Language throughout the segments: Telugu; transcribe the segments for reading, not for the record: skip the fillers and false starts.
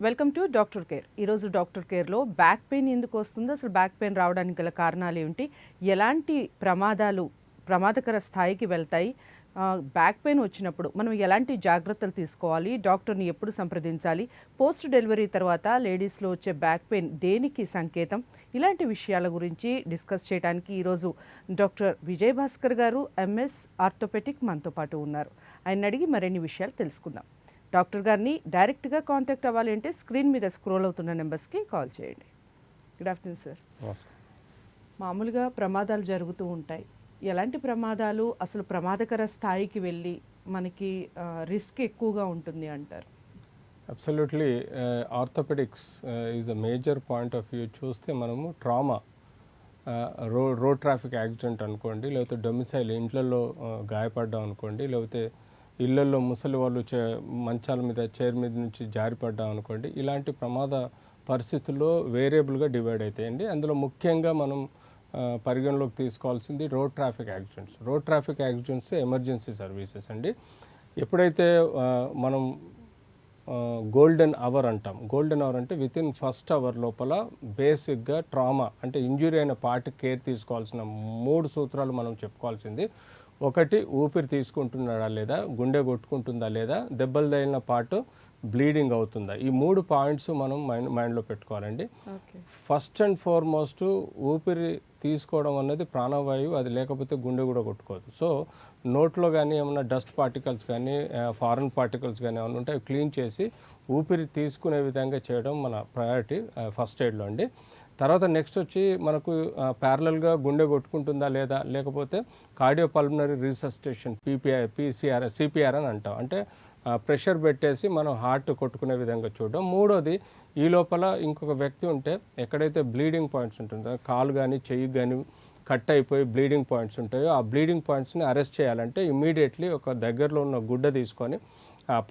Welcome to doctor care. ఈరోజు డాక్టర్ కేర్లో బ్యాక్ పెయిన్ ఎందుకు వస్తుందో, అసలు బ్యాక్ పెయిన్ రావడానికి గల కారణాలు ఏమిటి, ఎలాంటి ప్రమాదకర స్థాయికి వెళ్తాయి, బ్యాక్ పెయిన్ వచ్చినప్పుడు మనం ఎలాంటి జాగ్రత్తలు తీసుకోవాలి, డాక్టర్ని ఎప్పుడు సంప్రదించాలి, పోస్ట్ డెలివరీ తర్వాత లేడీస్లో వచ్చే బ్యాక్ పెయిన్ దేనికి సంకేతం, ఇలాంటి విషయాల గురించి డిస్కస్ చేయడానికి ఈరోజు డాక్టర్ విజయ్ భాస్కర్ గారు ఎంఎస్ ఆర్థోపెటిక్ మనతో పాటు ఉన్నారు. ఆయన అడిగి మరిన్ని విషయాలు తెలుసుకుందాం. డాక్టర్ గారిని డైరెక్ట్గా కాంటాక్ట్ అవ్వాలి అంటే స్క్రీన్ మీద స్క్రోల్ అవుతున్న నెంబర్స్కి కాల్ చేయండి. Good afternoon sir. మామూలుగా ప్రమాదాలు జరుగుతూ ఉంటాయి. ఎలాంటి ప్రమాదాలు అసలు ప్రమాదకర స్థాయికి వెళ్ళి మనకి రిస్క్ ఎక్కువగా ఉంటుంది అంటారు? Absolutely orthopaedics is a major point of view. చూస్తే మనము ట్రామా, రోడ్ ట్రాఫిక్ యాక్సిడెంట్ అనుకోండి, లేకపోతే డొమిసైల్ ఇంట్లలో గాయపడ్డాం అనుకోండి, లేకపోతే ఇళ్లలో ముసలి వాళ్ళు మంచాల మీద చైర్ మీద నుంచి జారిపడ్డాం అనుకోండి, ఇలాంటి ప్రమాద పరిస్థితుల్లో వేరియబుల్గా డివైడ్ అవుతాయండి. అందులో ముఖ్యంగా మనం పరిగణలోకి తీసుకోవాల్సింది road traffic accidents. Road traffic accidents emergency services అండి. ఎప్పుడైతే మనం గోల్డెన్ అవర్ అంటాం, గోల్డెన్ అవర్ అంటే వితిన్ ఫస్ట్ అవర్ లోపల బేసిక్గా ట్రామా అంటే ఇంజురీ అయిన పార్ట్కి కేర్ తీసుకోవాల్సిన 3 సూత్రాలు మనం చెప్పుకోవాల్సింది. ఒకటి, ఊపిరి తీసుకుంటున్నాడా లేదా, గుండె కొట్టుకుంటుందా లేదా, దెబ్బలు తగిలిన పార్ట్ బ్లీడింగ్ అవుతుందా, ఈ 3 పాయింట్స్ మనం మైండ్లో పెట్టుకోవాలండి. ఫస్ట్ అండ్ ఫార్మోస్ట్ ఊపిరి తీసుకోవడం అనేది ప్రాణవాయువు, అది లేకపోతే గుండె కూడా కొట్టుకోదు. సో నోట్లో కానీ ఏమైనా డస్ట్ పార్టికల్స్ కానీ ఫారెన్ పార్టికల్స్ కానీ ఏమైనా ఉంటే అవి క్లీన్ చేసి ఊపిరి తీసుకునే విధంగా చేయడం మన ప్రయారిటీ ఫస్ట్ ఎయిడ్లో అండి. తర్వాత నెక్స్ట్ వచ్చి మనకు ప్యారలల్గా గుండె కొట్టుకుంటుందా లేదా, లేకపోతే కార్డియోపల్మనరీ రీసస్టేషన్ సిపిఆర్ అని అంటాం. అంటే ప్రెషర్ పెట్టేసి మనం హార్ట్ కొట్టుకునే విధంగా చూడడం. మూడోది, ఈ లోపల ఇంకొక వ్యక్తి ఉంటే ఎక్కడైతే బ్లీడింగ్ పాయింట్స్ ఉంటుందో, కాలు కానీ చెయ్యి కానీ కట్ అయిపోయి బ్లీడింగ్ పాయింట్స్ ఉంటాయో, ఆ బ్లీడింగ్ పాయింట్స్ని అరెస్ట్ చేయాలంటే ఇమ్మీడియట్లీ ఒక దగ్గరలో ఉన్న గుడ్డ తీసుకొని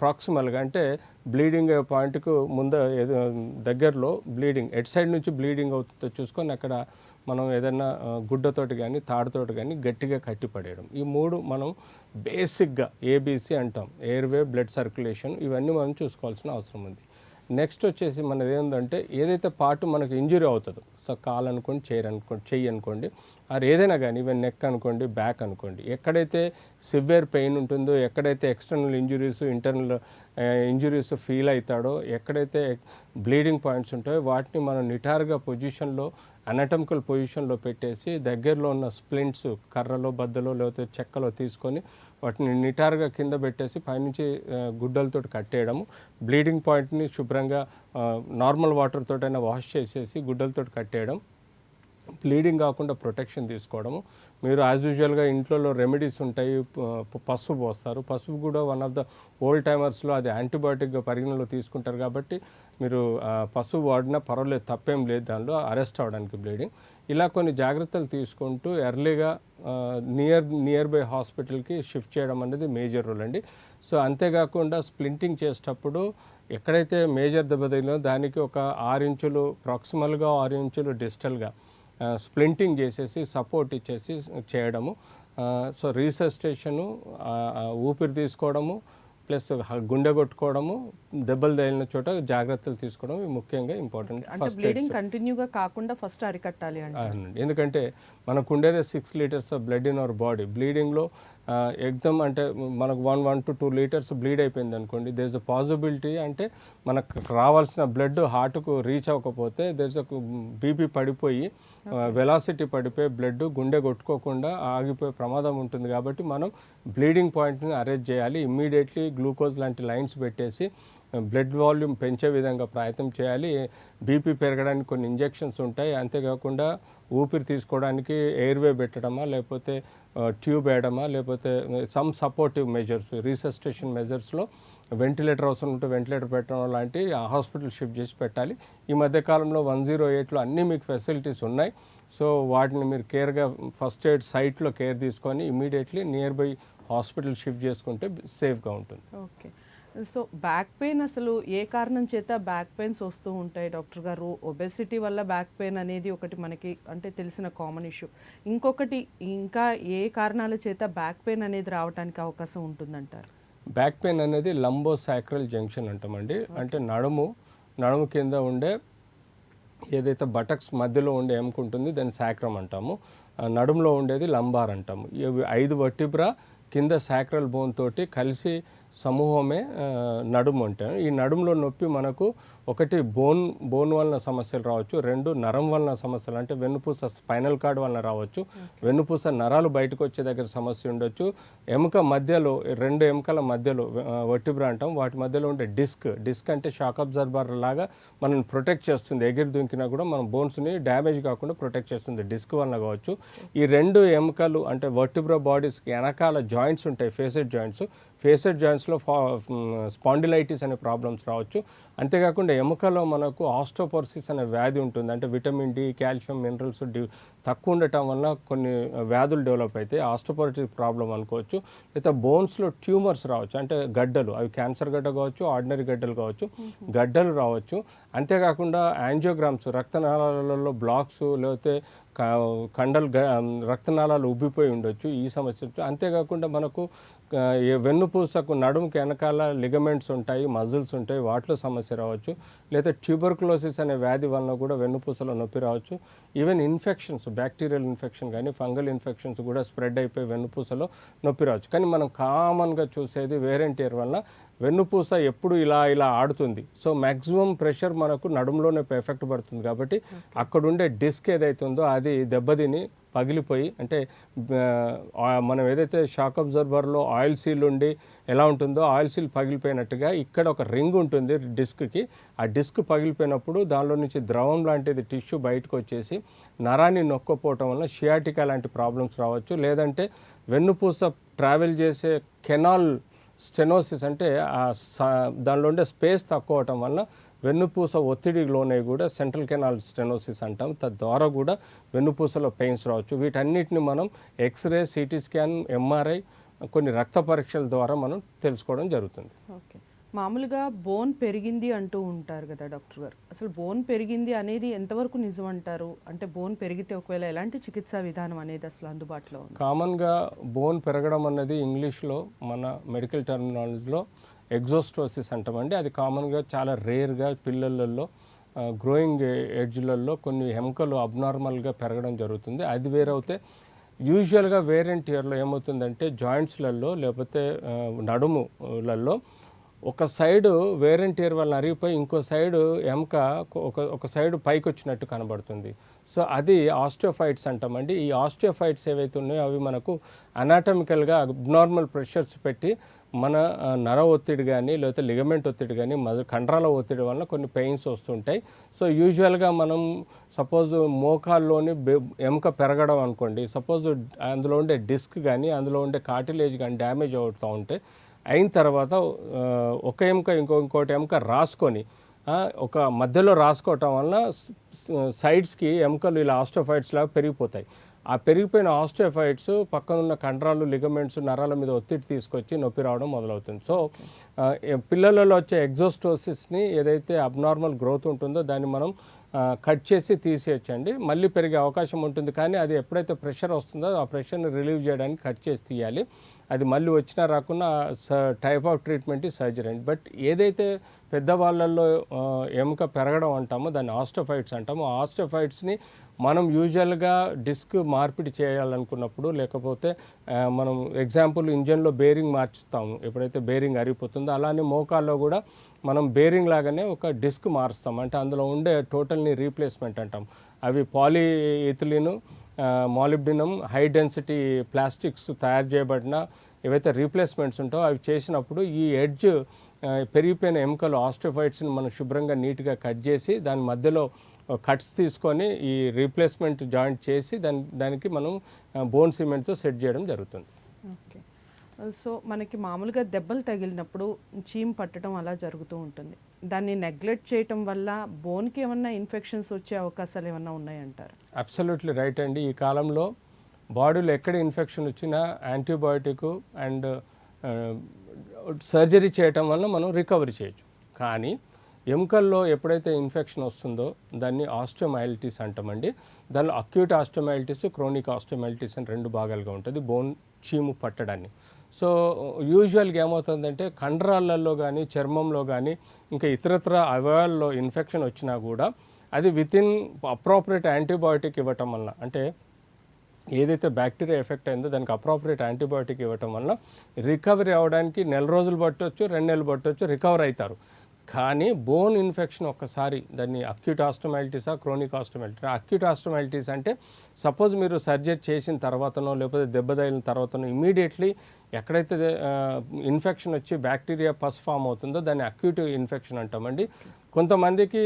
ప్రాక్సిమల్గా అంటే బ్లీడింగ్ పాయింట్కు దగ్గరలో బ్లీడింగ్ ఎట్ సైడ్ నుంచి బ్లీడింగ్ అవుతుందో చూసుకొని అక్కడ మనం ఏదైనా గుడ్డతోటి కానీ తాడుతోటి కానీ గట్టిగా కట్టిపడేయడం. ఈ 3 మనం బేసిక్గా ఏబీసీ అంటాం, ఎయిర్వే, బ్లడ్ సర్క్యులేషన్, ఇవన్నీ మనం చూసుకోవాల్సిన అవసరం ఉంది. నెక్స్ట్ వచ్చేసి మనది ఏంటంటే ఏదైతే పార్ట్ మనకు ఇంజురీ అవుతుందో, సో కాలు అనుకోండి, చెయ్యి అనుకోండి, ఆర్ ఏదైనా కానీ ఈవెన్ నెక్ అనుకోండి, బ్యాక్ అనుకోండి, ఎక్కడైతే సివియర్ పెయిన్ ఉంటుందో, ఎక్కడైతే external injuries, internal injuries feel అవుతాడో, ఎక్కడైతే బ్లీడింగ్ పాయింట్స్ ఉంటాయో వాటిని మనం నిటారుగా పొజిషన్లో, అనటమికల్ పొజిషన్లో పెట్టేసి దగ్గరలో ఉన్న స్ప్లింట్స్ కర్రలో, బద్దలో, లేకపోతే చెక్కలో తీసుకొని వాటిని నిటారుగా కింద పెట్టేసి పైనుంచి గుడ్డలతో కట్టేయడము. బ్లీడింగ్ పాయింట్ని శుభ్రంగా నార్మల్ వాటర్ తోటైనా వాష్ చేసేసి గుడ్డలతో కట్టేయడం. బ్లీడింగ్ కాకుండా ప్రొటెక్షన్ తీసుకోవడము. మీరు యాజ్ యూజువల్గా ఇంట్లో రెమెడీస్ ఉంటాయి, పసుపు పోస్తారు. పసుపు కూడా వన్ ఆఫ్ ద ఓల్డ్ టైమర్స్లో అది యాంటీబయాటిక్గా పరిగణలో తీసుకుంటారు కాబట్టి మీరు పసుపు వాడినా పర్వాలేదు, తప్పేం లేదు దానిలో అరెస్ట్ అవ్వడానికి బ్లీడింగ్. ఇలా కొన్ని జాగ్రత్తలు తీసుకుంటూ ఎర్లీగా నియర్ బై హాస్పిటల్కి షిఫ్ట్ చేయడం అనేది మేజర్ రోల్ అండి. సో అంతేకాకుండా స్ప్లింటింగ్ చేసేటప్పుడు ఎక్కడైతే మేజర్ దెబ్బ తగిలినో దానికి ఒక 6 ఇంచులు ప్రాక్సిమల్గా, 6 ఇంచులు డిస్టల్గా స్ప్లింటింగ్ చేసేసి సపోర్ట్ ఇచ్చేసి చేయడము. సో రీసస్టేషను, ఊపిరి తీసుకోవడము, ప్లస్ గుండె కొట్టుకోవడము, దెబ్బలు తగిలిన చోట జాగ్రత్తలు తీసుకోవడం ముఖ్యంగా ఇంపార్టెంట్. ఫస్ట్ బ్లీడింగ్ కంటిన్యూగా కాకుండా ఫస్ట్ అరికట్టాలి అంటే, ఎందుకంటే మనకు ఉండేదే 6 litres of blood in our body. బ్లీడింగ్లో ఎగ్దమ్ అంటే మనకు 1 to 2 లీటర్స్ బ్లీడ్ అయిపోయింది అనుకోండి, దేర్ ఇస్ అ పాసిబిలిటీ అంటే మనకు రావాల్సిన బ్లడ్ హార్ట్కు రీచ్ అవ్వకపోతే దేర్ ఇస్ అ బీపీ పడిపోయి వెలాసిటీ పడిపోయి బ్లడ్ గుండె కొట్టుకోకుండా ఆగిపోయే ప్రమాదం ఉంటుంది. కాబట్టి మనం బ్లీడింగ్ పాయింట్ని అరెస్ట్ చేయాలి. ఇమ్మీడియట్లీ గ్లూకోజ్ లాంటి లైన్స్ పెట్టేసి బ్లడ్ వాల్యూమ్ పెంచే విధంగా ప్రయత్నం చేయాలి. బీపీ పెరగడానికి కొన్ని ఇంజెక్షన్స్ ఉంటాయి. అంతేకాకుండా ఊపిరి తీసుకోవడానికి ఎయిర్వే పెట్టడమా, లేకపోతే ట్యూబ్ వేయడమా, లేకపోతే some supportive measures, resuscitation మెజర్స్లో ventilator అవసరం ఉంటే వెంటిలేటర్ పెట్టడం లాంటి హాస్పిటల్ షిఫ్ట్ చేసి పెట్టాలి. ఈ మధ్యకాలంలో 108లో అన్నీ మీకు ఫెసిలిటీస్ ఉన్నాయి. సో వాటిని మీరు కేర్గా ఫస్ట్ ఎయిడ్ సైట్లో కేర్ తీసుకొని immediately near by hospital shift చేసుకుంటే సేఫ్గా ఉంటుంది. ఓకే. సో బ్యాక్ పెయిన్ అసలు ఏ కారణం చేత బ్యాక్ పెయిన్స్ వస్తూ ఉంటాయి డాక్టర్ గారు? ఒబెసిటీ వల్ల బ్యాక్ పెయిన్ అనేది ఒకటి మనకి అంటే తెలిసిన కామన్ ఇష్యూ. ఇంకొకటి ఇంకా ఏ కారణాల చేత బ్యాక్ పెయిన్ అనేది రావడానికి అవకాశం ఉంటుందంటారు? బ్యాక్ పెయిన్ అనేది లంబోసాక్రల్ జంక్షన్ అంటామండి. అంటే నడుము నడుము కింద ఉండే ఏదైతే బటక్స్ మధ్యలో ఉండే ఎముక ఉంటుంది దాన్ని సాక్రమ్ అంటాము. నడుములో ఉండేది లంబార్ అంటాము. ఇవి 5 వర్టిబ్రా కింద సాక్రల్ బోన్ తోటి కలిసి సమూహమే నడుము అంటాము. ఈ నడుములో నొప్పి మనకు ఒకటి బోన్ వలన సమస్యలు రావచ్చు, 2 నరం వలన సమస్యలు అంటే వెన్నుపూస స్పైనల్ కార్డ్ వలన రావచ్చు, వెన్నుపూస నరాలు బయటకు వచ్చే దగ్గర సమస్య ఉండొచ్చు, ఎముక మధ్యలో 2 ఎముకల మధ్యలో వర్టిబ్రా అంటాం, వాటి మధ్యలో ఉండే డిస్క్ అంటే షాక్ అబ్జర్బర్ లాగా మనల్ని ప్రొటెక్ట్ చేస్తుంది. ఎగిరి దుంకినా కూడా మన బోన్స్ని డ్యామేజ్ కాకుండా ప్రొటెక్ట్ చేస్తుంది, డిస్క్ వలన కావచ్చు. ఈ 2 ఎముకలు అంటే వర్టిబ్రా బాడీస్కి వెనకాల జాయింట్స్ ఉంటాయి, ఫేసెడ్ జాయింట్స్లో స్పాండిలైటిస్ అనే ప్రాబ్లమ్స్ రావచ్చు. అంతేకాకుండా ఎముకలో మనకు ఆస్టోపోరోసిస్ అనే వ్యాధి ఉంటుంది. అంటే విటమిన్ డి, కాల్షియం, మినరల్స్ తక్కువ ఉండటం వల్ల కొన్ని వ్యాధులు డెవలప్ అవుతాయి, ఆస్టోపోరోసిస్ ప్రాబ్లం అనుకోవచ్చు. లేదా బోన్స్లో ట్యూమర్స్ రావచ్చు, అంటే గడ్డలు, అవి క్యాన్సర్ గడ్డ కావచ్చు, ఆర్డినరీ గడ్డలు కావచ్చు, గడ్డలు రావచ్చు. అంతేకాకుండా యాంజియోగ్రామ్స్, రక్తనాళాలలో బ్లాక్స్, లేకపోతే రక్తనాళాలు ఉబ్బిపోయి ఉండొచ్చు, ఈ సమస్య. అంతేకాకుండా మనకు వెన్నుపూసకు నడుముకి వెనకాల లిగమెంట్స్ ఉంటాయి, మజిల్స్ ఉంటాయి, వాటిలో సమస్య రావచ్చు. లేదా ట్యూబర్కులోసిస్ అనే వ్యాధి వలన కూడా వెన్నుపూసలో నొప్పి రావచ్చు. ఈవెన్ ఇన్ఫెక్షన్స్, బ్యాక్టీరియల్ ఇన్ఫెక్షన్ కానీ ఫంగల్ ఇన్ఫెక్షన్స్ కూడా స్ప్రెడ్ అయిపోయి వెన్నుపూసలో నొప్పి రావచ్చు. కానీ మనం కామన్గా చూసేది వేరెంట్ ఇయర్ వలన వెన్నుపూస ఎప్పుడు ఇలా ఆడుతుంది. సో మ్యాక్సిమం ప్రెషర్ మనకు నడుములోనే ఎఫెక్ట్ పడుతుంది కాబట్టి అక్కడుండే డిస్క్ ఏదైతే ఉందో అది దెబ్బతిని పగిలిపోయి, అంటే మనం ఏదైతే షాక్ అబ్జర్వర్లో ఆయిల్ సీల్ ఉండి ఎలా ఉంటుందో ఆయిల్ సీల్ పగిలిపోయినట్టుగా ఇక్కడ ఒక రింగ్ ఉంటుంది డిస్క్కి. ఆ డిస్క్ పగిలిపోయినప్పుడు దానిలో నుంచి ద్రవం లాంటిది టిష్యూ బయటకు వచ్చేసి నరాన్ని నొక్కపోవటం వల్ల షియాటికా లాంటి ప్రాబ్లమ్స్ రావచ్చు. లేదంటే వెన్నుపూస ట్రావెల్ చేసే కెనాల్ స్టెనోసిస్, అంటే దానిలో ఉండే స్పేస్ తక్కువ అవటం వల్ల వెన్నుపూస ఒత్తిడికి లోనే కూడా సెంట్రల్ కెనాల్ స్టెనోసిస్ అంటాం. తద్వారా కూడా వెన్నుపూసలో పెయిన్స్ రావచ్చు. వీటన్నిటిని మనం ఎక్స్రే, సిటీ స్కాన్, ఎంఆర్ఐ, కొన్ని రక్త పరీక్షల ద్వారా మనం తెలుసుకోవడం జరుగుతుంది. ఓకే, మామూలుగా బోన్ పెరిగింది అంటూ ఉంటారు కదా డాక్టర్ గారు, అసలు బోన్ పెరిగింది అనేది ఎంతవరకు నిజం అంటారు? అంటే బోన్ పెరిగితే ఒకవేళ ఎలాంటి చికిత్సా విధానం అనేది అసలు అందుబాటులో ఉంది? కామన్గా బోన్ పెరగడం అన్నది ఇంగ్లీష్లో మన మెడికల్ టర్మినాలజీలో ఎగ్జోస్టోసిస్ అంటామండి. అది కామన్గా చాలా రేర్గా పిల్లలలో గ్రోయింగ్ ఏజ్లలో కొన్ని ఎముకలు అబ్నార్మల్గా పెరగడం జరుగుతుంది. అది వేరవుతే యూజువల్గా వేరెంట్ ఇయర్లో ఏమవుతుందంటే జాయింట్స్లలో లేకపోతే నడుములలో ఒక సైడు వేరెంట్ ఇయర్ వల్ల అరిగిపోయి ఇంకో సైడు ఎముక ఒక సైడు పైకి వచ్చినట్టు కనబడుతుంది. సో అది ఆస్టియోఫైట్స్ అంటామండి. ఈ ఆస్టియోఫైట్స్ ఏవైతే ఉన్నాయో అవి మనకు అనాటమికల్గా అబ్నార్మల్ ప్రెషర్స్ పెట్టి మన నర ఒత్తిడి కానీ లేకపోతే లిగమెంట్ ఒత్తిడి కానీ కండరాల ఒత్తిడి వలన కొన్ని పెయిన్స్ వస్తుంటాయి. సో యూజువల్గా మనం సపోజ్ మోకాల్లోని ఎముక పెరగడం అనుకోండి, సపోజ్ అందులో ఉండే డిస్క్ కానీ అందులో ఉండే కార్టిలేజ్ కానీ డ్యామేజ్ అవుతూ ఉంటే అయిన తర్వాత ఒక ఎముక ఇంకోటి ఎముక రాసుకొని ఒక మధ్యలో రాసుకోవటం వలన సైడ్స్కి ఎముకలు ఇలా ఆస్టియోఫైట్స్ లాగా పెరిగిపోతాయి. ఆ పెరిగిపోయిన ఆస్టియోఫైట్స్ పక్కనున్న కండరాలు, లిగమెంట్స్, నరాల మీద ఒత్తిడి తీసుకొచ్చి నొప్పి రావడం మొదలవుతుంది. సో పిల్లలలో వచ్చే ఎగ్జోస్టోసిస్ని ఏదైతే అబ్నార్మల్ గ్రోత్ ఉంటుందో దాన్ని మనం కట్ చేసి తీసేయచ్చండి. మళ్ళీ పెరిగే అవకాశం ఉంటుంది, కానీ అది ఎప్పుడైతే ప్రెషర్ వస్తుందో ఆ ప్రెషర్ని రిలీవ్ చేయడానికి కట్ చేసి తీయాలి. అది మళ్ళీ వచ్చినా రాకుండా టైప్ ఆఫ్ ట్రీట్మెంట్ ఈ సర్జరీ అండి. బట్ ఏదైతే పెద్దవాళ్ళల్లో ఎముక పెరగడం అంటామో దాన్ని ఆస్టియోఫైట్స్ అంటాము. ఆస్టియోఫైట్స్ని మనం యూజువల్గా డిస్క్ మార్పిడి చేయాలనుకున్నప్పుడు, లేకపోతే మనం ఎగ్జాంపుల్ ఇంజన్లో బేరింగ్ మార్చుతాము, ఎప్పుడైతే బేరింగ్ అరిగిపోతుందో అలానే మోకాల్లో కూడా మనం బేరింగ్ లాగానే ఒక డిస్క్ మారుస్తాం. అంటే అందులో ఉండే టోటల్ని రీప్లేస్మెంట్ అంటాం. అవి పాలీఇథిలిన్, మాలిబ్డినం, హై డెన్సిటీ ప్లాస్టిక్స్ తయారు చేయబడిన ఏవైతే రీప్లేస్మెంట్స్ ఉంటాయో అవి చేసినప్పుడు ఈ ఎడ్జ్ పెరిగిపోయిన ఎముకలు ఆస్టియోఫైట్స్ని మనం శుభ్రంగా నీట్గా కట్ చేసి దాని మధ్యలో కట్స్ తీసుకొని ఈ రీప్లేస్మెంట్ జాయింట్ చేసి దానికి మనం బోన్ సిమెంట్తో సెట్ చేయడం జరుగుతుంది. ఓకే, సో మనకి మామూలుగా దెబ్బలు తగిలినప్పుడు చీమ్ పట్టడం అలా జరుగుతూ ఉంటుంది. దాన్ని నెగ్లెక్ట్ చేయటం వల్ల బోన్కి ఏమన్నా ఇన్ఫెక్షన్స్ వచ్చే అవకాశాలు ఏమన్నా ఉన్నాయంటారు? అబ్సల్యూట్లీ రైట్ అండి. ఈ కాలంలో బాడీలో ఎక్కడ ఇన్ఫెక్షన్ వచ్చినా యాంటీబయాటిక్ అండ్ సర్జరీ చేయటం వల్ల మనం రికవరీ చేయొచ్చు. కానీ ఎముకల్లో ఎప్పుడైతే ఇన్ఫెక్షన్ వస్తుందో దాన్ని ఆస్టియోమైలిటిస్ అంటామండి. దానిలో అక్యూట్ ఆస్టియోమైలిటిస్, క్రోనిక్ ఆస్టియోమైలిటిస్ అని 2 భాగాలుగా ఉంటుంది, బోన్ చీము పట్టడాన్ని. సో యూజువల్గా ఏమవుతుందంటే కండరాలలో కానీ చర్మంలో కానీ ఇంకా ఇతరత్ర అవయవాల్లో ఇన్ఫెక్షన్ వచ్చినా కూడా అది వితిన్ అప్రోప్రియేట్ యాంటీబయాటిక్ ఇవ్వటం వలన, అంటే ఏదైతే బ్యాక్టీరియా ఎఫెక్ట్ అయిందో దానికి అప్రోప్రియేట్ యాంటీబయాటిక్ ఇవ్వటం వల్ల రికవరీ అవ్వడానికి 1 రోజులు పట్టవచ్చు, 2 నెలలు పట్టవచ్చు, రికవర్ అవుతారు. కానీ బోన్ ఇన్ఫెక్షన్ ఒక్కసారి దాన్ని అక్యూట్ ఆస్టోమైటిసా క్రోనిక్ ఆస్టోమైటిస్. అక్యూట్ ఆస్టోమైటిస్ అంటే సపోజ్ మీరు సర్జరీ చేసిన తర్వాతనో లేకపోతే దెబ్బ తగిలిన తర్వాతనో ఇమీడియట్లీ ఎక్కడైతే ఇన్ఫెక్షన్ వచ్చి బ్యాక్టీరియా పస్ ఫామ్ అవుతుందో దాన్ని అక్యూట్ ఇన్ఫెక్షన్ అంటామండి. కొంతమందికి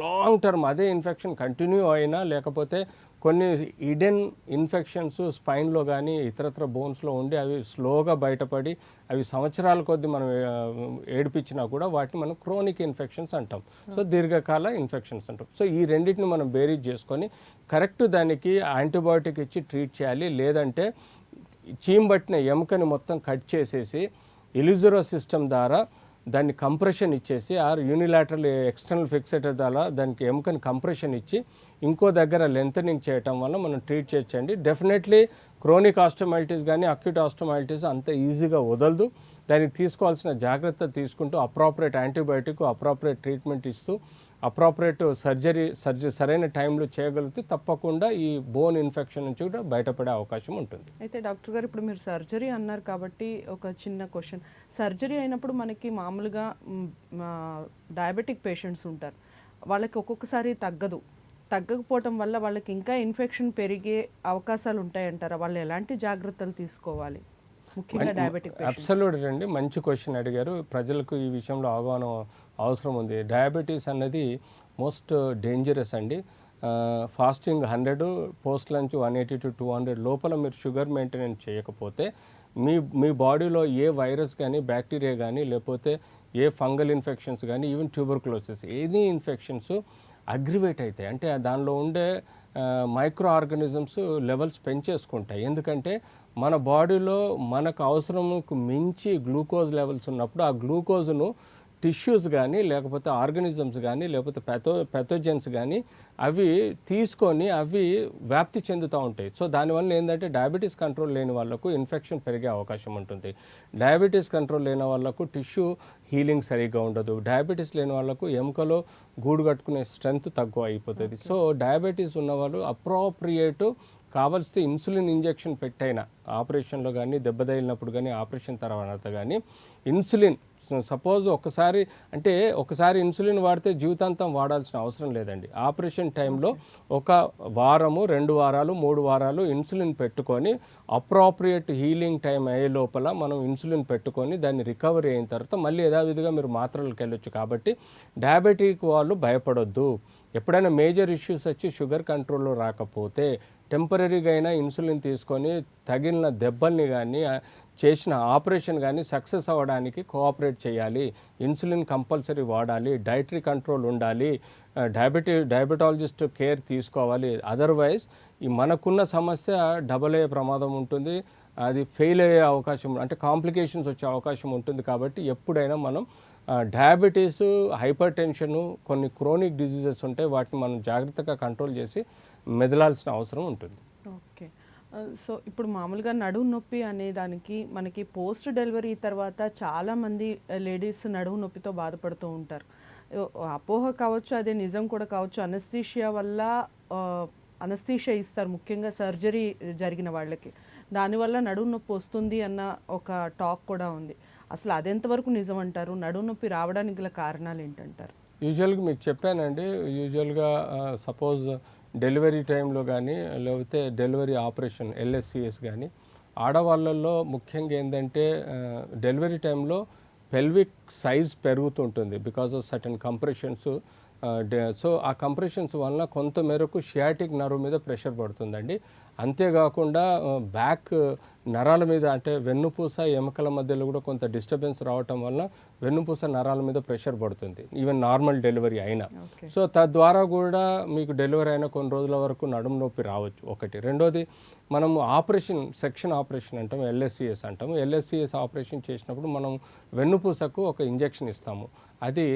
లాంగ్ టర్మ్ అదే ఇన్ఫెక్షన్ కంటిన్యూ అయినా లేకపోతే కొన్ని ఇడెన్ ఇన్ఫెక్షన్స్ స్పైన్లో కానీ ఇతరత్ర బోన్స్లో ఉండి అవి స్లోగా బయటపడి అవి సంవత్సరాల కొద్దీ మనం ఏడిపించినా కూడా వాటిని మనం క్రోనిక్ ఇన్ఫెక్షన్స్ అంటాం. సో దీర్ఘకాల ఇన్ఫెక్షన్స్ అంటాం. సో ఈ రెండింటిని మనం బేరీజ్ చేసుకొని కరెక్ట్ దానికి యాంటీబయాటిక్ ఇచ్చి ట్రీట్ చేయాలి. లేదంటే చీంబట్టిన ఎముకని మొత్తం కట్ చేసేసి ఎలిజరో సిస్టమ్ ద్వారా దాన్ని కంప్రెషన్ ఇచ్చేసి ఆర్ యూనిలాటరల్ ఎక్స్టర్నల్ ఫిక్సేటర్ ద్వారా దానికి ఎముకని కంప్రెషన్ ఇచ్చి ఇంకో దగ్గర లెంతనింగ్ చేయటం వల్ల మనం ట్రీట్ చేయొచ్చండి. డెఫినెట్లీ క్రోనిక్ ఆస్టోమైటిస్ కానీ అక్యూట్ ఆస్టోమైటిస్ అంత ఈజీగా వదలదు. దానికి తీసుకోవాల్సిన జాగ్రత్త తీసుకుంటూ అప్రాపరేట్ యాంటీబయాటిక్ అప్రాపరేట్ ట్రీట్మెంట్ ఇస్తూ అప్రాపరేట్ సర్జరీ సరైన టైంలో చేయగలిగితే తప్పకుండా ఈ బోన్ ఇన్ఫెక్షన్ నుంచి కూడా బయటపడే అవకాశం ఉంటుంది. అయితే డాక్టర్ గారు ఇప్పుడు మీరు సర్జరీ అన్నారు కాబట్టి ఒక చిన్న క్వశ్చన్, సర్జరీ అయినప్పుడు మనకి మామూలుగా డయాబెటిక్ పేషెంట్స్ ఉంటారు, వాళ్ళకి ఒక్కొక్కసారి తగ్గకపోవటం వల్ల వాళ్ళకి ఇంకా ఇన్ఫెక్షన్ పెరిగే అవకాశాలు ఉంటాయంటారా? వాళ్ళు ఎలాంటి జాగ్రత్తలు తీసుకోవాలి ముఖ్యంగా డయాబెటిక్ పేషెంట్స్? అబ్సల్యూట్ అండి, మంచి క్వశ్చన్ అడిగారు. ప్రజలకు ఈ విషయంలో అవగాహన అవసరం ఉంది. డయాబెటీస్ అన్నది మోస్ట్ డేంజరస్ అండి. ఫాస్టింగ్ 100, పోస్ట్ లంచ్ 180 to 200 లోపల మీరు షుగర్ మెయింటెనెన్స్ చేయకపోతే మీ బాడీలో ఏ వైరస్ కానీ బ్యాక్టీరియా కానీ లేకపోతే ఏ ఫంగల్ ఇన్ఫెక్షన్స్ కానీ even tuberculosis any infections aggravate అవుతాయి. అంటే దానిలో ఉండే మైక్రో ఆర్గానిజమ్స్ లెవెల్స్ పెంచేసుకుంటాయి. ఎందుకంటే మన బాడీలో మనకు అవసరంకు మించి గ్లూకోజ్ లెవెల్స్ ఉన్నప్పుడు ఆ గ్లూకోజ్ను టిష్యూస్ కానీ లేకపోతే ఆర్గానిజమ్స్ కానీ లేకపోతే పెథోజెన్స్ కానీ అవి తీసుకొని అవి వ్యాప్తి చెందుతూ ఉంటాయి. సో దానివల్ల ఏంటంటే డయాబెటీస్ కంట్రోల్ లేని వాళ్ళకు ఇన్ఫెక్షన్ పెరిగే అవకాశం ఉంటుంది. డయాబెటీస్ కంట్రోల్ లేని వాళ్ళకు టిష్యూ హీలింగ్ సరిగ్గా ఉండదు. డయాబెటీస్ లేని వాళ్ళకు ఎముకలో గూడు కట్టుకునే స్ట్రెంగ్త్ తక్కువ అయిపోతుంది. సో డయాబెటీస్ ఉన్నవాళ్ళు అప్రోప్రియేట్ కావాల్సి ఇన్సులిన్ ఇంజెక్షన్ పెట్టైనా ఆపరేషన్లో కానీ దెబ్బ తగిలినప్పుడు కానీ ఆపరేషన్ తర్వాత కానీ ఇన్సులిన్ సపోజ్ ఒకసారి ఇన్సులిన్ వాడితే జీవితాంతం వాడాల్సిన అవసరం లేదండి. ఆపరేషన్ టైంలో 1 వారము 2 వారాలు 3 వారాలు ఇన్సులిన్ పెట్టుకొని అప్రోప్రియేట్ హీలింగ్ టైం అయ్యే లోపల మనం ఇన్సులిన్ పెట్టుకొని దాన్ని రికవరీ అయిన తర్వాత మళ్ళీ యథావిధిగా మీరు మాత్రలకు వెళ్ళొచ్చు. కాబట్టి డయాబెటిక్ వాళ్ళు భయపడొద్దు. ఎప్పుడైనా మేజర్ ఇష్యూస్ వచ్చి షుగర్ కంట్రోల్లో రాకపోతే టెంపరీగా అయినా ఇన్సులిన్ తీసుకొని తగిలిన దెబ్బల్ని కానీ చేసిన ఆపరేషన్ కానీ సక్సెస్ అవ్వడానికి కోఆపరేట్ చేయాలి. ఇన్సులిన్ కంపల్సరీ వాడాలి. డైటరీ కంట్రోల్ ఉండాలి. డయాబెటాలజిస్ట్ కేర్ తీసుకోవాలి. అదర్వైజ్ ఈ మనకున్న సమస్య డబల్ అయ్యే ప్రమాదం ఉంటుంది. అది ఫెయిల్ అయ్యే అవకాశం అంటే కాంప్లికేషన్స్ వచ్చే అవకాశం ఉంటుంది. కాబట్టి ఎప్పుడైనా మనం డయాబెటీస్, హైపర్ టెన్షను, కొన్ని క్రోనిక్ డిజీజెస్ ఉంటాయి, వాటిని మనం జాగ్రత్తగా కంట్రోల్ చేసి మెదలాల్సిన అవసరం ఉంటుంది. ఓకే. సో ఇప్పుడు మామూలుగా నడుము నొప్పి అనే దానికి మనకి పోస్ట్ డెలివరీ తర్వాత చాలామంది లేడీస్ నడుము నొప్పితో బాధపడుతూ ఉంటారు. అపోహ కావచ్చు, అదే నిజం కూడా కావచ్చు, అనస్థీషియా వల్ల అనస్థీషియా ఇస్తారు ముఖ్యంగా సర్జరీ జరిగిన వాళ్ళకి, దానివల్ల నడుము నొప్పి వస్తుంది అన్న ఒక టాక్ కూడా ఉంది. అసలు అదెంతవరకు నిజం అంటారు? నడుము నొప్పి రావడానికి గల కారణాలు ఏంటంటారు? యూజువల్గా మీకు చెప్పానండి, యూజువల్గా సపోజ్ డెలివరీ టైంలో కానీ లేకపోతే డెలివరీ ఆపరేషన్ LSCS కానీ ఆడవాళ్ళల్లో ముఖ్యంగా ఏంటంటే డెలివరీ టైంలో పెల్విక్ సైజ్ పెరుగుతుంటుంది because of certain compressions. So ఆ కంప్రెషన్స్ వలన కొంత మేరకు షియాటిక్ నర్వ్ మీద ప్రెషర్ పడుతుందండి. అంతేకాకుండా బ్యాక్ నరాల మీద అంటే వెన్నుపూస ఎముకల మధ్యలో కూడా కొంత డిస్టర్బెన్స్ రావటం వల్ల వెన్నుపూస నరాల మీద ప్రెషర్ పడుతుంది ఈవెన్ నార్మల్ డెలివరీ అయినా. సో తద్వారా కూడా మీకు డెలివరీ అయిన కొన్ని రోజుల వరకు నడుము నొప్పి రావచ్చు. ఒకటి. రెండోది, మనము సెక్షన్ ఆపరేషన్ అంటాము, LSCS అంటాము. LSCS ఆపరేషన్ చేసినప్పుడు మనం వెన్నుపూసకు ఒక ఇంజెక్షన్ ఇస్తాము. అది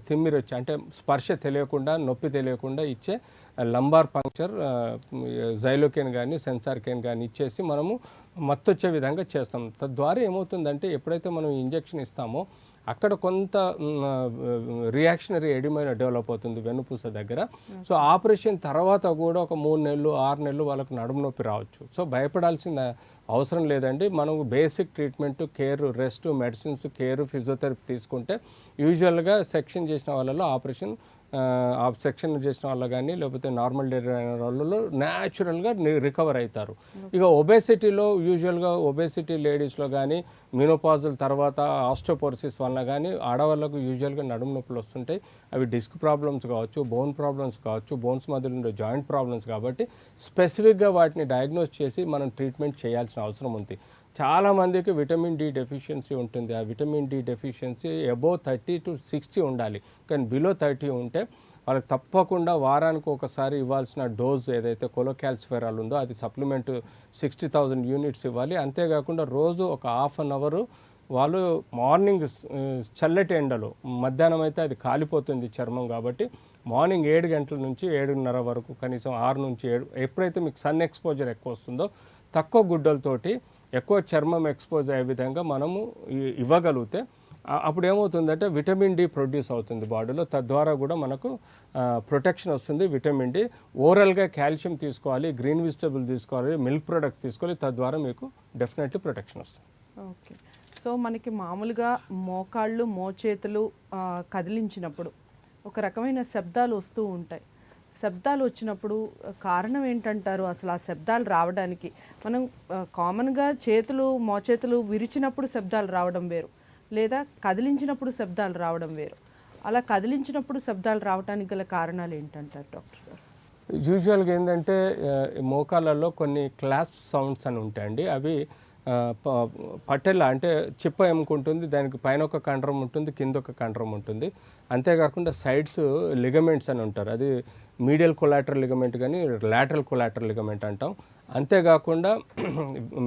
తిమ్మిరొచ్చి అంటే స్పర్శ తెలియకుండా నొప్పి తెలియకుండా ఇచ్చే లంబార్ పంక్చర్ జైలోకేన్ కానీ సెన్సార్కేన్ కానీ ఇచ్చేసి మనము మత్తు వచ్చే విధంగా చేస్తాం. తద్వారా ఏమవుతుందంటే ఎప్పుడైతే మనం ఇంజెక్షన్ ఇస్తామో అక్కడ కొంత రియాక్షనరీ ఎడిమైనా డెవలప్ అవుతుంది వెన్నుపూస దగ్గర. సో ఆపరేషన్ తర్వాత కూడా ఒక 3 నెలలు 6 నెలలు వాళ్ళకు నడుము నొప్పి రావచ్చు. సో భయపడాల్సిన అవసరం లేదండి. మనం basic treatment, care, rest, medicines, care, physiotherapy తీసుకుంటే యూజువల్గా సెక్షన్ చేసిన వాళ్ళలో ఆపరేషన్ సెక్షన్ చేసిన వాళ్ళు కానీ లేకపోతే నార్మల్ డెలివరీ అయిన వాళ్ళలో న్యాచురల్గా రికవర్ అవుతారు. ఇక ఒబేసిటీలో యూజువల్గా ఒబేసిటీ లేడీస్లో కానీ మెనోపాజల్ తర్వాత ఆస్టియోపోరోసిస్ వలన కానీ ఆడవాళ్ళకు యూజువల్గా నడుము నొప్పులు వస్తుంటాయి. అవి డిస్క్ ప్రాబ్లమ్స్ కావచ్చు, బోన్ ప్రాబ్లమ్స్ కావచ్చు, బోన్స్ మధ్యలో ఉండే జాయింట్ ప్రాబ్లమ్స్ కాబట్టి స్పెసిఫిక్గా వాటిని డయాగ్నోస్ చేసి మనం ట్రీట్మెంట్ చేయాల్సిన అవసరం ఉంది. చాలామందికి విటమిన్ డి డెఫిషియన్సీ ఉంటుంది. ఆ vitamin D deficiency above 30 to 60 ఉండాలి. కానీ బిలో 30 ఉంటే వాళ్ళకి తప్పకుండా వారానికి ఒకసారి ఇవ్వాల్సిన డోస్ ఏదైతే కొలోకాల్సిఫెరాల్ ఉందో అది సప్లిమెంట్ 60,000 యూనిట్స్ ఇవ్వాలి. అంతేకాకుండా రోజు ఒక హాఫ్ అన్ అవరు వాళ్ళు మార్నింగ్ చల్లటి ఎండలో, మధ్యాహ్నం అయితే అది కాలిపోతుంది చర్మం కాబట్టి మార్నింగ్ 7 గంటల నుంచి 7:30 వరకు కనీసం 6 నుంచి 7 ఎప్పుడైతే మీకు సన్ ఎక్స్పోజర్ ఎక్కువ వస్తుందో తక్కువ గుడ్డలతోటి ఎక్కువ చర్మం ఎక్స్పోజ్ అయ్యే విధంగా మనము ఇవ్వగలిగితే అప్పుడు ఏమవుతుందంటే విటమిన్ డి ప్రొడ్యూస్ అవుతుంది బాడీలో. తద్వారా కూడా మనకు ప్రొటెక్షన్ వస్తుంది. విటమిన్ డి ఓరల్గా కాల్షియం తీసుకోవాలి, గ్రీన్ వెజిటబుల్ తీసుకోవాలి, మిల్క్ ప్రొడక్ట్స్ తీసుకోవాలి. తద్వారా మీకు డెఫినెట్లీ ప్రొటెక్షన్ వస్తుంది. ఓకే. సో మనకి మామూలుగా మోకాళ్ళు మోచేతులు కదిలించినప్పుడు ఒక రకమైన శబ్దాలు వస్తూ ఉంటాయి. శబ్దాలు వచ్చినప్పుడు కారణం ఏంటంటారు? అసలు ఆ శబ్దాలు రావడానికి మనం కామన్గా చేతులు మోచేతులు విరిచినప్పుడు శబ్దాలు రావడం వేరు, లేదా కదిలించినప్పుడు శబ్దాలు రావడం వేరు. అలా కదిలించినప్పుడు శబ్దాలు రావడానికి గల కారణాలు ఏంటంటారు డాక్టర్ గారు? యూజువల్గా ఏంటంటే మోకాళ్ళల్లో కొన్ని క్లాస్ప్ సౌండ్స్ అని ఉంటాయండి. అవి పట్టెలా అంటే చిప్ప ఎముకుంటుంది, దానికి పైన ఒక కండరం ఉంటుంది, కింద ఒక కండరం ఉంటుంది. అంతేకాకుండా సైడ్స్ లిగమెంట్స్ అని ఉంటారు. అది మీడియల్ కొలాటరల్ లిగమెంట్ కానీ లాటరల్ కొలాటరల్ లిగమెంట్ అంటాం. అంతేకాకుండా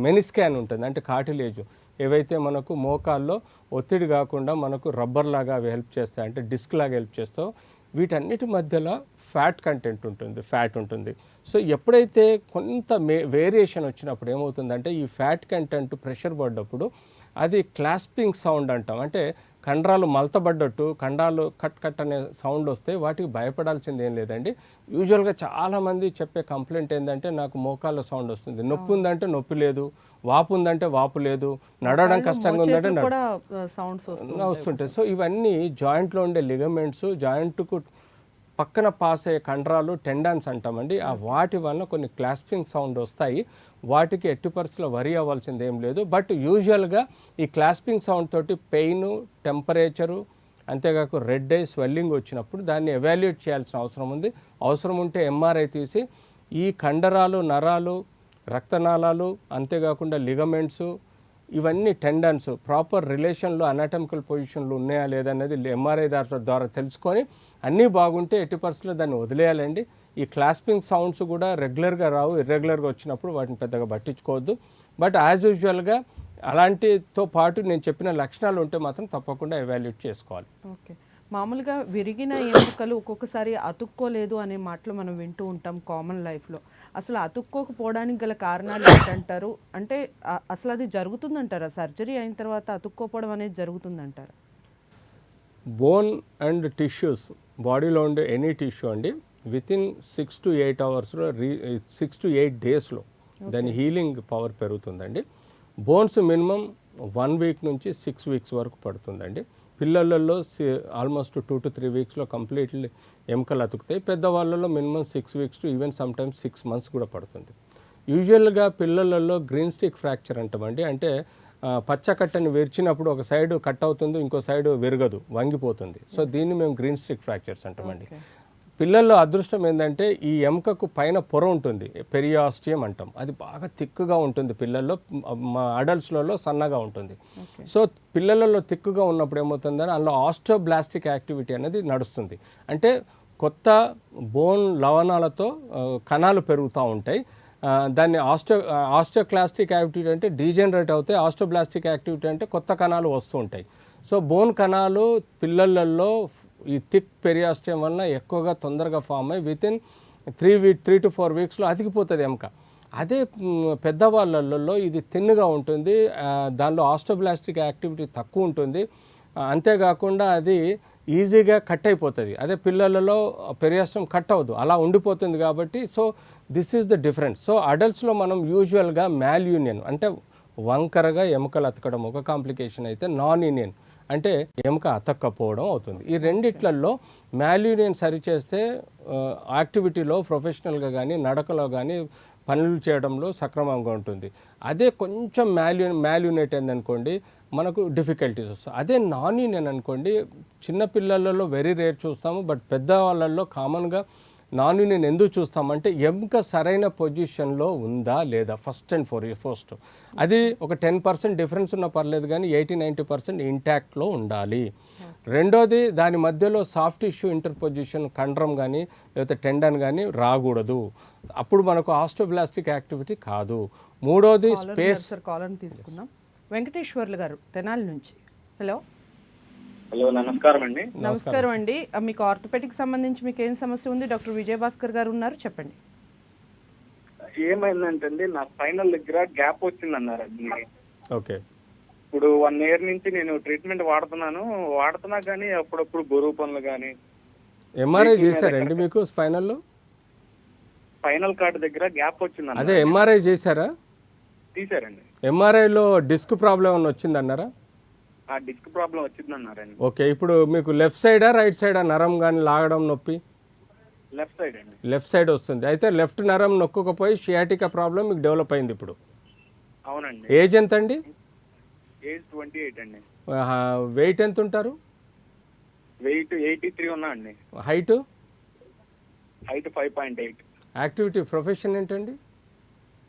మెనిస్కే అని ఉంటుంది, అంటే కార్టిలేజ్. ఏవైతే మనకు మోకాల్లో ఒత్తిడి కాకుండా మనకు రబ్బర్ లాగా అవి హెల్ప్ చేస్తాయి, అంటే డిస్క్ లాగా హెల్ప్ చేస్తావు. వీటన్నిటి మధ్యలో ఫ్యాట్ కంటెంట్ ఉంటుంది, ఫ్యాట్ ఉంటుంది. సో ఎప్పుడైతే కొంత వేరియేషన్ వచ్చినప్పుడు ఏమవుతుందంటే ఈ ఫ్యాట్ కంటెంట్ ప్రెషర్ పడ్డప్పుడు అది క్లాస్పింగ్ సౌండ్ అంటాం. అంటే కండరాలు మలతబడ్డట్టు కండరాలు కట్ కట్ అనే సౌండ్ వస్తే వాటికి భయపడాల్సింది ఏం లేదండి. యూజువల్గా చాలామంది చెప్పే కంప్లైంట్ ఏంటంటే నాకు మోకాళ్ళ సౌండ్ వస్తుంది, నొప్పి ఉందంటే నొప్పి లేదు, వాపు ఉందంటే వాపు లేదు, నడవడం కష్టంగా ఉందంటే వస్తుంటాయి. సో ఇవన్నీ జాయింట్లో ఉండే లిగమెంట్స్, జాయింట్కు పక్కన పాస్ అయ్యే కండరాలు, టెండాన్స్ అంటామండి. ఆ వాటి వల్ల కొన్ని క్లాస్పింగ్ సౌండ్ వస్తాయి. వాటికి ఎట్టి పరిస్థితుల్లో వరి అవ్వాల్సింది ఏం లేదు. బట్ యూజువల్గా ఈ క్లాస్పింగ్ సౌండ్ తోటి పెయిన్, టెంపరేచరు, అంతేకాక రెడ్ ఐ, స్వెల్లింగ్ వచ్చినప్పుడు దాన్ని ఎవాల్యుయేట్ చేయాల్సిన అవసరం ఉంది. అవసరం ఉంటే ఎంఆర్ఐ తీసి ఈ కండరాలు, నరాలు, రక్తనాళాలు, అంతేకాకుండా లిగమెంట్స్, ఇవన్నీ టెండన్స్ ప్రాపర్ రిలేషన్లో అనాటమికల్ పొజిషన్లో ఉన్నాయా లేదనేది ఎంఆర్ఐ ద్వారా తెలుసుకొని అన్నీ బాగుంటే ఎట్టి పరిస్థితుల్లో దాన్ని వదిలేయాలండి. ఈ క్లాస్పింగ్ సౌండ్స్ కూడా రెగ్యులర్గా రావు, ఇర్రెగ్యులర్గా వచ్చినప్పుడు వాటిని పెద్దగా పట్టించుకోవద్దు. బట్ యాజ్ యూజువల్గా అలాంటితో పాటు నేను చెప్పిన లక్షణాలు ఉంటే మాత్రం తప్పకుండా ఎవాల్యుయేట్ చేసుకోవాలి. ఓకే. మామూలుగా విరిగిన ఎముకలు ఒక్కొక్కసారి అతుక్కోలేదు అనే మాటలు మనం వింటూ ఉంటాం కామన్ లైఫ్లో. అసలు అతుక్కోకపోవడానికి గల కారణాలు ఏంటంటారు? అంటే అసలు అది జరుగుతుందంటారా? సర్జరీ అయిన తర్వాత అతుక్కోపోవడం అనేది జరుగుతుందంటారా? బోన్ అండ్ టిష్యూస్, బాడీలో ఉండే ఎనీ టిష్యూ అండి, వితిన్ 6 to 8 అవర్స్లో 6 to 8 డేస్లో దాని హీలింగ్ పవర్ పెరుగుతుందండి. బోన్స్ మినిమం 1 వీక్ నుంచి 6 వీక్స్ వరకు పడుతుందండి. పిల్లలలో ఆల్మోస్ట్ 2 to 3 వీక్స్లో కంప్లీట్లీ ఎముకలు అతుకుతాయి. పెద్దవాళ్ళలో minimum 6 weeks to even sometimes 6 months కూడా పడుతుంది. యూజువల్గా పిల్లలలో గ్రీన్ స్టిక్ ఫ్రాక్చర్ అంటామండి. అంటే పచ్చకట్టని విరిచినప్పుడు ఒక సైడ్ కట్ అవుతుంది, ఇంకో సైడ్ విరగదు, వంగిపోతుంది. సో దీన్ని మేము గ్రీన్ స్టిక్ ఫ్రాక్చర్స్ అంటామండి. పిల్లల్లో అదృష్టం ఏంటంటే ఈ ఎముకకు పైన పొర ఉంటుంది, పెరియాస్టియం అంటాం. అది బాగా థిక్గా ఉంటుంది పిల్లల్లో, మా అడల్ట్స్లలో సన్నగా ఉంటుంది. సో పిల్లలలో థిక్గా ఉన్నప్పుడు ఏమవుతుందని అందులో ఆస్టియోబ్లాస్టిక్ యాక్టివిటీ అనేది నడుస్తుంది. అంటే కొత్త బోన్ లవణాలతో కణాలు పెరుగుతూ ఉంటాయి. దాన్ని ఆస్టియోక్లాస్టిక్ యాక్టివిటీ అంటే డీజనరేట్ అవుతాయి, ఆస్టియోబ్లాస్టిక్ యాక్టివిటీ అంటే కొత్త కణాలు వస్తూ ఉంటాయి. సో బోన్ కణాలు పిల్లలలో ఈ థిక్ పెరియాస్టియం వలన ఎక్కువగా తొందరగా ఫామ్ అయ్యి వితిన్ 3 to 4 వీక్స్లో అతికిపోతుంది ఎముక. అదే పెద్దవాళ్ళల్లో ఇది తిన్నుగా ఉంటుంది, దానిలో ఆస్టోబ్లాస్టిక్ యాక్టివిటీ తక్కువ ఉంటుంది, అంతేకాకుండా అది ఈజీగా కట్ అయిపోతుంది. అదే పిల్లలలో పెరియాస్టమ్ కట్ అవ్వదు, అలా ఉండిపోతుంది కాబట్టి. So this is the difference. So అడల్ట్స్లో మనం యూజువల్గా మ్యాల్యూనియన్ అంటే వంకరగా ఎముకలు అతకడం ఒక కాంప్లికేషన్ అయితే, నాన్ యూనియన్ అంటే ఎముక అతక్కపోవడం అవుతుంది. ఈ రెండిట్లలో మ్యాల్యూనియన్ సరిచేస్తే యాక్టివిటీలో ప్రొఫెషనల్గా కానీ నడకలో కానీ పనులు చేయడంలో సక్రమంగా ఉంటుంది. అదే కొంచెం మ్యాల్యూనేట్ అయిందనుకోండి మనకు డిఫికల్టీస్ వస్తాయి. అదే నాన్ యూనియన్ అనుకోండి చిన్నపిల్లలలో వెరీ రేర్ చూస్తాము, బట్ పెద్దవాళ్ళల్లో కామన్గా నాన్ యూనియన్ ఎందుకు చూస్తామంటే ఎముక సరైన పొజిషన్లో ఉందా లేదా ఫస్ట్ అండ్ ఫస్ట్. అది ఒక 10% డిఫరెన్స్ ఉన్న పర్లేదు కానీ 80-90% ఇంటాక్ట్లో ఉండాలి. రెండోది దాని మధ్యలో సాఫ్ట్ టిష్యూ ఇంటర్పొజిషన్ కండరం కానీ లేకపోతే టెండన్ కానీ రాకూడదు, అప్పుడు మనకు ఆస్టోబ్లాస్టిక్ యాక్టివిటీ కాదు. మూడోది స్పేస్. కాలర్ తీసుకుందాం. వెంకటేశ్వర్లు గారు తెనాలి నుంచి. హలో. హలో, నమస్కారం అండి. నమస్కారం అండి. మీకు ఆర్థోపెడిక్ సంబంధించి మీకు ఏం సమస్య ఉంది? డాక్టర్ విజయభాస్కర్ గారు ఉన్నారు, చెప్పండి. ఏమైందంటే నా స్పైనల్ దగ్గర గ్యాప్ వచ్చింది అన్నారండి. ఓకే. ఇప్పుడు 1 year నుంచి నేను ట్రీట్మెంట్ వాడుతున్నా కానీ అప్పుడప్పుడు బరువు పనులు కానీ. ఎంఆర్ఐ చేశారండి మీకు స్పైనల్లో? స్పైనల్ కార్డ్ దగ్గర గ్యాప్ వచ్చింది. అదే ఎంఆర్ఐ చేశారా? తీసారండి. ఎంఆర్ఐలో డిస్క్ ప్రాబ్లం ఏమైనా వచ్చిందన్నారా? ఆ డిస్క్ ప్రాబ్లం వచ్చింది అన్నారండి. ఓకే. ఇప్పుడు మీకు లెఫ్ట్ సైడా రైట్ సైడా నరం కానీ లాగడం నొప్పి? లెఫ్ట్ సైడ్ అండి. లెఫ్ట్ సైడ్ వస్తుంది. అయితే లెఫ్ట్ నరం నొక్కకపోయి షియాటికా ప్రాబ్లం మీకు డెవలప్ అయింది ఇప్పుడు. అవునండి. ఏజ్ ఎంత అండి? ఏజ్ 28 అండి. వెయిట్ ఎంత ఉంటారు? వెయిట్ 83 ఉన్నా అండి. హైట్? హైట్ 5.8. యాక్టివిటీ ప్రొఫెషన్ ఏంటండి?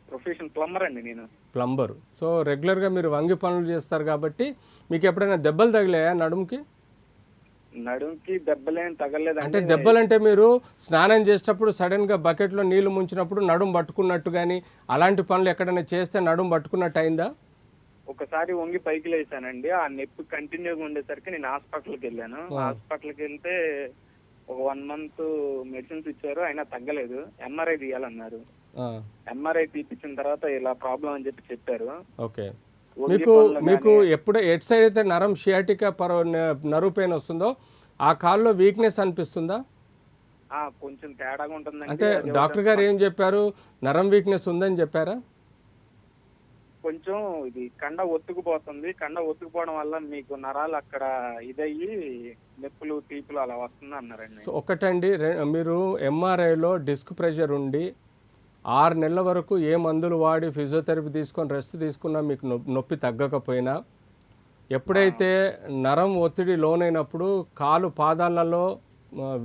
ప్రొఫెషన్ ప్లంబర్ అండి నేను. ప్లంబరు. సో రెగ్యులర్గా మీరు వంగి పనులు చేస్తారు కాబట్టి మీకు ఎప్పుడైనా దెబ్బలు తగిలాయా నడుముకి? నడుముకి దెబ్బలేం తగలేదు. అంటే దెబ్బలంటే మీరు స్నానం చేసేటప్పుడు సడన్గా బకెట్లో నీళ్లు ముంచినప్పుడు నడుము పట్టుకున్నట్టు కానీ అలాంటి పనులు ఎక్కడైనా చేస్తే నడుము పట్టుకున్నట్టు అయిందా? ఒకసారి వంగి పైకి లేసానండి, ఆ నొప్పి కంటిన్యూగా ఉండేసరికి నేను హాస్పిటల్కి వెళ్ళాను. హాస్పిటల్కి వెళ్తే ఒక 1 month మెడిసిన్స్ ఇచ్చారు, అయినా తగ్గలేదు. ఎంఆర్ఐ తీయాలన్నారు. ఎంఆర్ఐ తీపించిన తర్వాత ఇలా ప్రాబ్లం అని చెప్పారు. ఓకే. మీకు ఎప్పుడు ఎట్ సైడ్ అయితే నరం షియాటికా నరువు పెయిన్ వస్తుందో ఆ కాల్లో వీక్నెస్ అనిపిస్తుందా? కొంచెం తేడాగా ఉంటుంది. అంటే డాక్టర్ గారు ఏం చెప్పారు? నరం వీక్నెస్ ఉందని చెప్పారా? కొంచెం ఇది కండ ఒత్తుకుపోతుంది, కండ ఒత్తుకుపోవడం వల్ల మీకు నరాలు అక్కడ ఇదయ్యి నొప్పులు తీపులు అలా వస్తుంది అన్నారండి. సో ఒకటండి, మీరు ఎంఆర్ఐలో డిస్క్ ప్రెషర్ ఉండి 6 నెలల వరకు ఏ మందులు వాడి ఫిజియోథెరపీ తీసుకొని రెస్ట్ తీసుకున్నా మీకు నొప్పి తగ్గకపోయినా, ఎప్పుడైతే నరం ఒత్తిడి లోనైనప్పుడు కాలు పాదాలలో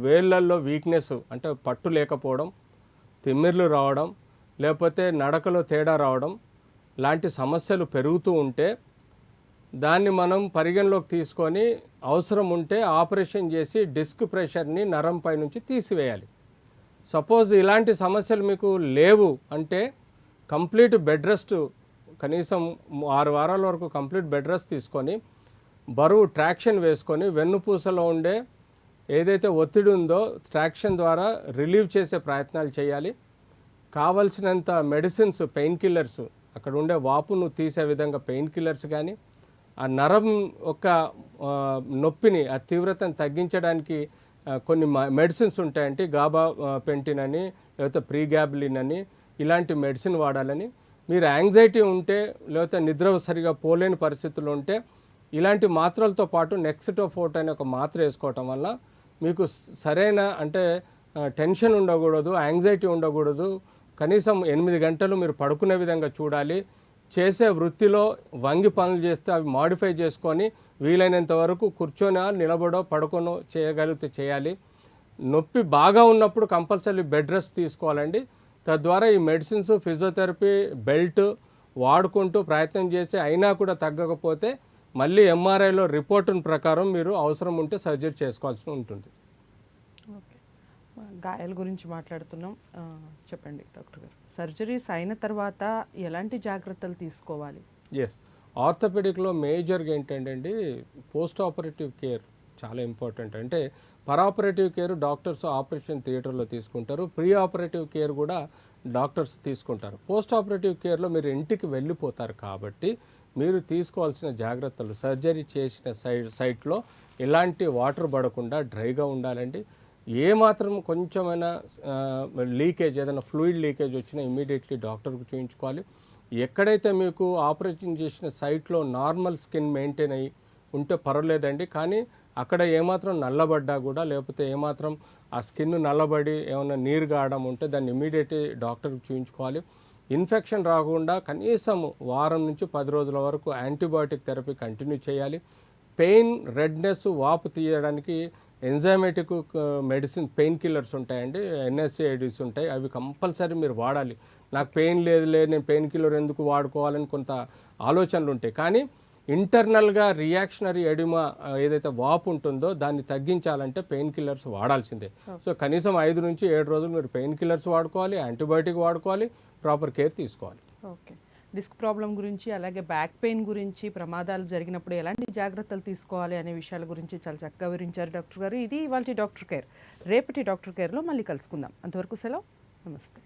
వేళ్ళల్లో వీక్నెస్ అంటే పట్టు లేకపోవడం, తిమ్మిర్లు రావడం, లేకపోతే నడకలో తేడా రావడం లాంటి సమస్యలు పెరుగుతూ ఉంటే దాన్ని మనం పరిగణలోకి తీసుకొని అవసరం ఉంటే ఆపరేషన్ చేసి డిస్క్ ప్రెషర్ని నరంపై నుంచి తీసివేయాలి. సపోజ్ ఇలాంటి సమస్యలు మీకు లేవు అంటే కంప్లీట్ బెడ్ రెస్ట్, కనీసం 6 వారాల వరకు కంప్లీట్ బెడ్ రెస్ట్ తీసుకొని బరువు ట్రాక్షన్ వేసుకొని వెన్నుపూసలో ఉండే ఏదైతే ఒత్తిడి ఉందో ట్రాక్షన్ ద్వారా రిలీవ్ చేసే ప్రయత్నాలు చేయాలి. కావలసినంత మెడిసిన్స్, పెయిన్ కిల్లర్స్, అక్కడ ఉండే వాపును తీసే విధంగా పెయిన్ కిల్లర్స్ కానీ, ఆ నరం యొక్క నొప్పిని ఆ తీవ్రతను తగ్గించడానికి కొన్ని మెడిసిన్స్ ఉంటాయంటే గాబా పెంటిన్ అని లేకపోతే ప్రీగ్యాబులిన్ అని ఇలాంటి మెడిసిన్ వాడాలని. మీరు యాంగ్జైటీ ఉంటే లేకపోతే నిద్ర సరిగా పోలేని పరిస్థితుల్లో ఉంటే ఇలాంటి మాత్రలతో పాటు నెక్సిటోఫోర్ట్ అనే ఒక మాత్ర వేసుకోవటం వల్ల మీకు సరైన అంటే టెన్షన్ ఉండకూడదు, యాంగ్జైటీ ఉండకూడదు, కనీసం 8 గంటలు మీరు పడుకునే విధంగా చూడాలి. చేసే వృత్తిలో వంగి పనులు చేస్తే అవి మాడిఫై చేసుకొని వీలైనంత వరకు కూర్చొని నిలబడో పడుకోనో చేయగలిగితే చేయాలి. నొప్పి బాగా ఉన్నప్పుడు కంపల్సరీ బెడ్ రెస్ట్ తీసుకోవాలండి. తద్వారా ఈ మెడిసిన్స్, ఫిజియోథెరపీ, బెల్ట్ వాడుకుంటూ ప్రయత్నం చేసి అయినా కూడా తగ్గకపోతే మళ్ళీ ఎంఆర్ఐలో రిపోర్టుల ప్రకారం మీరు అవసరం ఉంటే సర్జరీ చేసుకోవాల్సి ఉంటుంది. ఓకే, గాయాల గురించి మాట్లాడుతున్నాం. చెప్పండి డాక్టర్ గారు, సర్జరీస్ అయిన తర్వాత ఎలాంటి జాగ్రత్తలు తీసుకోవాలి? ఎస్, ఆర్థోపెడిక్లో మేజర్గా ఏంటంటే పోస్ట్ ఆపరేటివ్ కేర్ చాలా ఇంపార్టెంట్. అంటే పరాపరేటివ్ కేర్ డాక్టర్స్ ఆపరేషన్ థియేటర్లో తీసుకుంటారు, ప్రీ ఆపరేటివ్ కేర్ కూడా డాక్టర్స్ తీసుకుంటారు. పోస్ట్ ఆపరేటివ్ కేర్లో మీరు ఇంటికి వెళ్ళిపోతారు కాబట్టి మీరు తీసుకోవాల్సిన జాగ్రత్తలు, సర్జరీ చేసిన సైట్లో ఎలాంటి వాటర్ పడకుండా డ్రైగా ఉండాలండి. ఏమాత్రం కొంచెమైనా లీకేజ్, ఏదైనా ఫ్లూయిడ్ లీకేజ్ వచ్చినా ఇమీడియట్లీ డాక్టర్కు చూపించుకోవాలి. ఎక్కడైతే మీకు ఆపరేషన్ చేసిన సైట్లో నార్మల్ స్కిన్ మెయింటైన్ అయ్యి ఉంటే పర్వాలేదండి, కానీ అక్కడ ఏమాత్రం నల్లబడ్డా కూడా, లేకపోతే ఏమాత్రం ఆ స్కిన్ నల్లబడి ఏమైనా నీరు గాడడం ఉంటే దాన్ని ఇమీడియట్లీ డాక్టర్కి చూపించుకోవాలి. ఇన్ఫెక్షన్ రాకుండా కనీసం వారం నుంచి 10 రోజుల వరకు యాంటీబయాటిక్ థెరపీ కంటిన్యూ చేయాలి. పెయిన్, రెడ్నెస్, వాపు తీయడానికి ఎంజైమేటిక్ మెడిసిన్ పెయిన్ కిల్లర్స్ ఉంటాయండి, ఎన్ఎస్ఏఐడిస్ ఉంటాయి, అవి కంపల్సరీ మీరు వాడాలి. నాకు పెయిన్ లేదులే, నేను పెయిన్ కిల్లర్ ఎందుకు వాడుకోవాలని కొంత ఆలోచనలు ఉంటాయి, కానీ ఇంటర్నల్గా రియాక్షనరీ ఎడిమా ఏదైతే వాపు ఉంటుందో దాన్ని తగ్గించాలంటే పెయిన్ కిల్లర్స్ వాడాల్సిందే. సో కనీసం 5 నుంచి 7 రోజులు మీరు పెయిన్ కిల్లర్స్ వాడుకోవాలి, యాంటీబయాటిక్ వాడుకోవాలి, ప్రాపర్ కేర్ తీసుకోవాలి. ఓకే, డిస్క్ ప్రాబ్లం గురించి, అలాగే బ్యాక్ పెయిన్ గురించి, ప్రమాదాలు జరిగినప్పుడు ఎలాంటి జాగ్రత్తలు తీసుకోవాలి అనే విషయాల గురించి చాలా చక్కగా వివరించారు డాక్టర్ గారు. ఇది ఇవాళ డాక్టర్ కేర్. రేపటి డాక్టర్ కేర్లో మళ్ళీ కలుసుకుందాం. అంతవరకు సెలవు, నమస్తే.